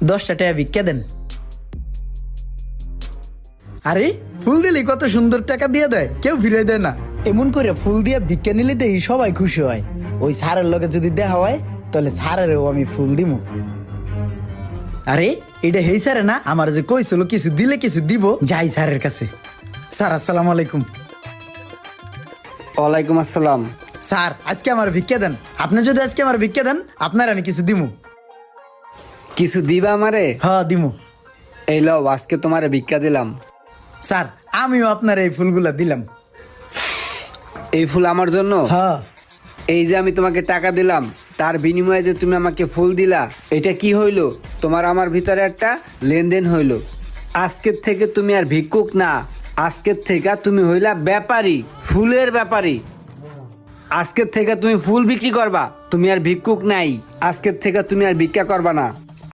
10টা টাকা ভিক্ষা দেন। আরে ফুল দিলে কত সুন্দর টাকা দিয়ে দেয়, কেউ ফিরে দেয় না। এমন করে ফুল দিয়ে ভিক্ষা নিলে দেই সবাই খুশি হয়। ওই স্যারের লগে যদি দেখা হয় তাহলে স্যারেরও আমি ফুল দিমু। আরে এটা হেই স্যারে না, আমার যে কইছিল কিছু দিলে কিছু দিব, যাই স্যারের কাছে। স্যার আসসালামু আলাইকুম। ওয়ালাইকুম আসসালাম। স্যার আজকে আমার ভিক্ষা দেন। আপনি যদি আজকে আমার ভিক্ষা দেন আপনার আমি কিছু দিমু। কিছু দিবা আমারে? হ্যাঁ দিমু। এই লও, আজকে তোমারে ভিক্ষা দিলাম। স্যার আমিও আপনার এই ফুলগুলা দিলাম। এই ফুল আমার জন্য? হ্যাঁ। এই যে আমি তোমাকে টাকা দিলাম, তার বিনিময়ে যে তুমি আমাকে ফুল দিলা, এটা কি হইলো? তোমার আমার ভিতরে একটা লেনদেন হইলো। আজকের থেকে তুমি আর ভিক্ষুক না, আজকের থেকে তুমি হইলা ব্যাপারী, ফুলের ব্যাপারী। আজকের থেকে তুমি ফুল বিক্রি করবা, তুমি আর ভিক্ষুক নাই। আজকের থেকে তুমি আর ভিক্ষা করবা না।